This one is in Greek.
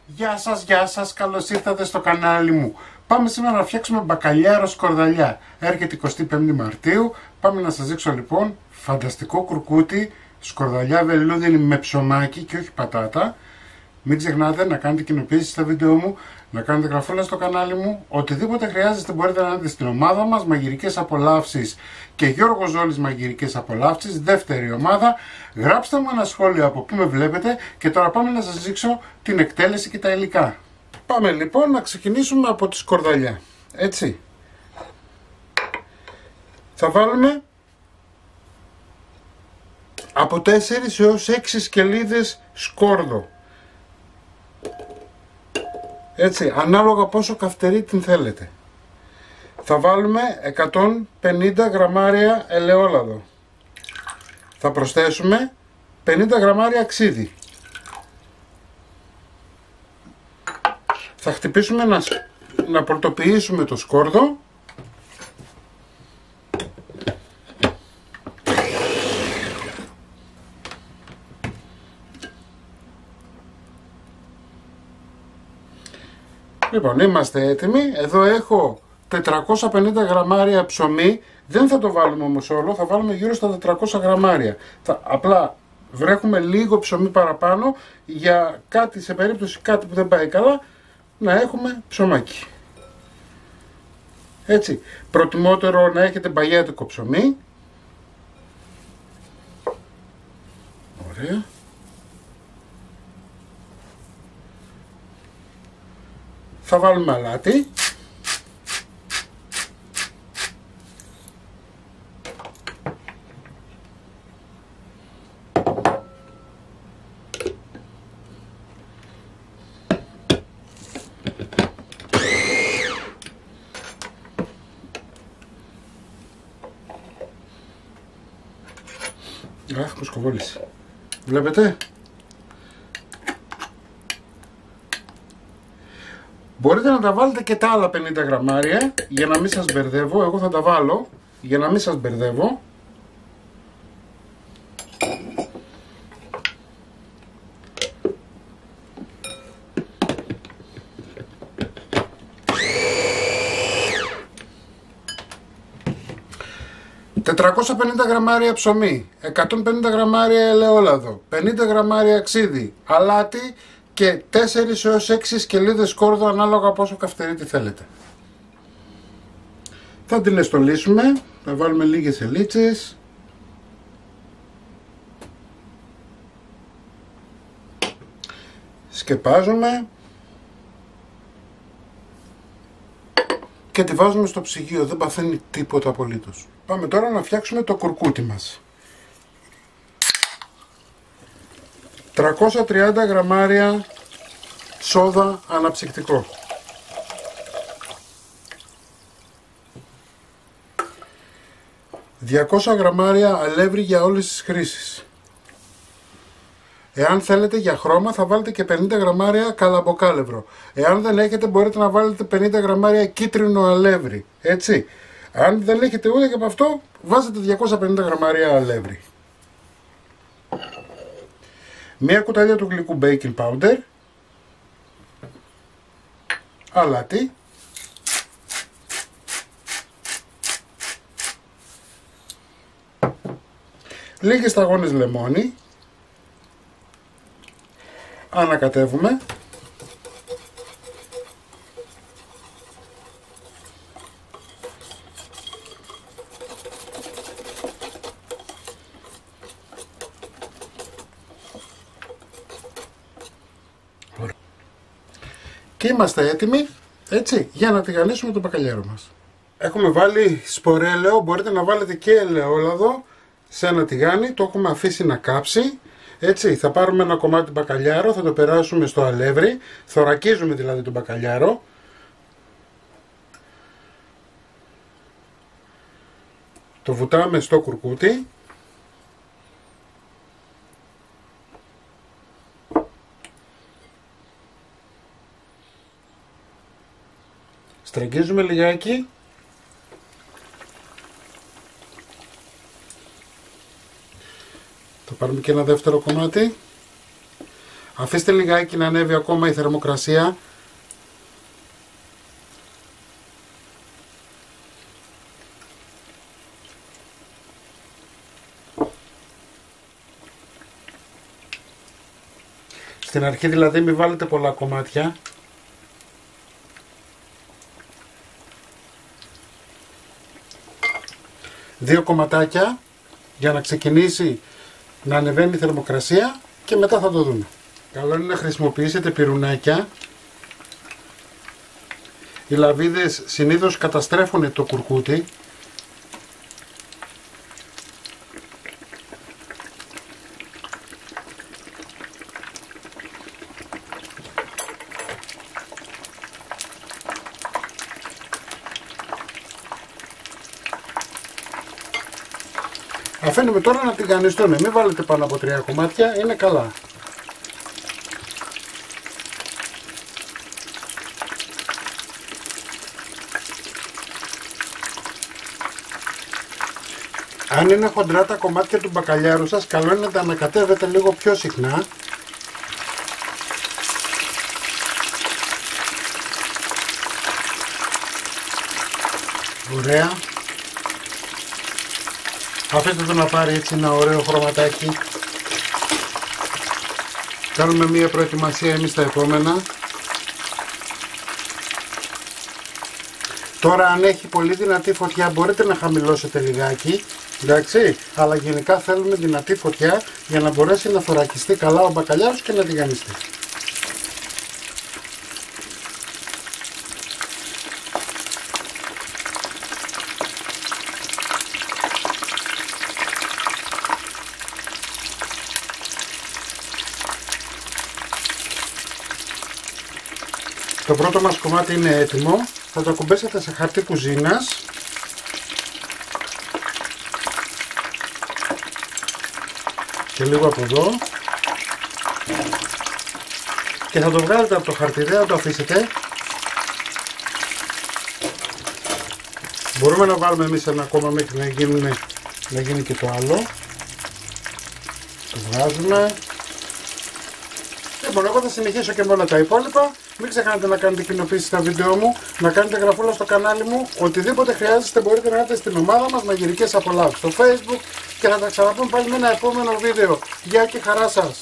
Γεια σας, καλώς ήρθατε στο κανάλι μου. Πάμε σήμερα να φτιάξουμε μπακαλιάρο σκορδαλιά. Έρχεται 25η Μαρτίου, πάμε να σας δείξω λοιπόν φανταστικό κουρκούτι, σκορδαλιά βελούδινη με ψωμάκι και όχι πατάτα. Μην ξεχνάτε να κάνετε κοινοποίηση στα βίντεο μου, να κάνετε γραφούλα στο κανάλι μου. Οτιδήποτε χρειάζεστε μπορείτε να δείτε στην ομάδα μας, Μαγειρικές Απολαύσεις και Γιώργος Ζόλης Μαγειρικές Απολαύσεις, δεύτερη ομάδα. Γράψτε μου ένα σχόλιο από που με βλέπετε και τώρα πάμε να σας δείξω την εκτέλεση και τα υλικά. Πάμε λοιπόν να ξεκινήσουμε από τη σκορδαλιά, έτσι. Θα βάλουμε από 4 έως 6 σκελίδες σκόρδο. Έτσι, ανάλογα πόσο καυτερή την θέλετε. Θα βάλουμε 150 γραμμάρια ελαιόλαδο. Θα προσθέσουμε 50 γραμμάρια ξύδι. Θα χτυπήσουμε να πορτοποιήσουμε το σκόρδο. Λοιπόν, είμαστε έτοιμοι. Εδώ έχω 450 γραμμάρια ψωμί. Δεν θα το βάλουμε όμως όλο, θα βάλουμε γύρω στα 400 γραμμάρια. Απλά βρέχουμε λίγο ψωμί παραπάνω για κάτι, σε περίπτωση κάτι που δεν πάει καλά, να έχουμε ψωμάκι. Έτσι, προτιμότερο να έχετε μπαγιάτικο ψωμί. Ωραία. Θα βάλουμε αλάτι. Αχ, που σκοβόλησε. Βλέπετε. Μπορείτε να τα βάλετε και τα άλλα 50 γραμμάρια για να μην σας μπερδεύω. Εγώ θα τα βάλω για να μην σας μπερδεύω. «450 γραμμάρια ψωμί, 150 γραμμάρια ελαιόλαδο, 50 γραμμάρια ξύδι, αλάτι και 4 έως 6 σκελίδες σκόρδο ανάλογα πόσο καυτερή τη θέλετε». Θα την εστολίσουμε, θα βάλουμε λίγες ελίτσες. Σκεπάζουμε και τη βάζουμε στο ψυγείο, δεν παθαίνει τίποτα απολύτως. Πάμε τώρα να φτιάξουμε το κουρκούτι μας. 330 γραμμάρια σόδα αναψυκτικό. 200 γραμμάρια αλεύρι για όλες τις χρήσεις. Εάν θέλετε για χρώμα θα βάλετε και 50 γραμμάρια καλαμποκάλευρο. Εάν δεν έχετε μπορείτε να βάλετε 50 γραμμάρια κίτρινο αλεύρι. Έτσι. Αν δεν έχετε ούτε και από αυτό βάζετε 250 γραμμάρια αλεύρι. Μία κουταλιά του γλυκού baking powder. Αλάτι. Λίγες σταγόνες λεμόνι. Ανακατεύουμε. Και είμαστε έτοιμοι, έτσι, για να τηγανίσουμε το μπακαλιάρο μας. Έχουμε βάλει σπορέλαιο, μπορείτε να βάλετε και ελαιόλαδο σε ένα τηγάνι, το έχουμε αφήσει να κάψει. Έτσι, θα πάρουμε ένα κομμάτι μπακαλιάρο, θα το περάσουμε στο αλεύρι, θωρακίζουμε δηλαδή τον μπακαλιάρο. Το βουτάμε στο κουρκούτι. Στραγγίζουμε λιγάκι. Θα πάρουμε και ένα δεύτερο κομμάτι. Αφήστε λιγάκι να ανέβει ακόμα η θερμοκρασία. Στην αρχή δηλαδή μην βάλετε πολλά κομμάτια. Δύο κομματάκια για να ξεκινήσει να ανεβαίνει η θερμοκρασία και μετά θα το δούμε. Καλό είναι να χρησιμοποιήσετε πυρουνάκια. Οι λαβίδες συνήθως καταστρέφουν το κουρκούτι. Αφήνουμε τώρα να τηγανιστούν, μην βάλετε πάνω από 3 κομμάτια, είναι καλά. Αν είναι χοντρά τα κομμάτια του μπακαλιάρου σας, καλό είναι να τα ανακατεύετε λίγο πιο συχνά. Ωραία. Αφήστε το να πάρει έτσι ένα ωραίο χρωματάκι. Κάνουμε μία προετοιμασία εμείς τα επόμενα. Τώρα αν έχει πολύ δυνατή φωτιά μπορείτε να χαμηλώσετε λιγάκι. Εντάξει, αλλά γενικά θέλουμε δυνατή φωτιά για να μπορέσει να θωρακιστεί καλά ο μπακαλιάρος και να τηγανιστεί. Το πρώτο μας κομμάτι είναι έτοιμο, θα το ακουμπήσετε σε χαρτί κουζίνας και λίγο από εδώ και θα το βγάλετε από το χαρτί, δεν θα το αφήσετε. Μπορούμε να βάλουμε εμείς ένα ακόμα μέχρι να γίνει και το άλλο. Το βγάζουμε. Λοιπόν, εγώ θα συνεχίσω και με όλα τα υπόλοιπα. Μην ξεχάσετε να κάνετε κοινοποίηση στα βίντεο μου, να κάνετε γραφούλα στο κανάλι μου. Οτιδήποτε χρειάζεστε μπορείτε να έρθετε στην ομάδα μας, μαγειρικές απολαύσεις στο Facebook και θα τα ξαναπούμε πάλι με ένα επόμενο βίντεο. Γεια και χαρά σας!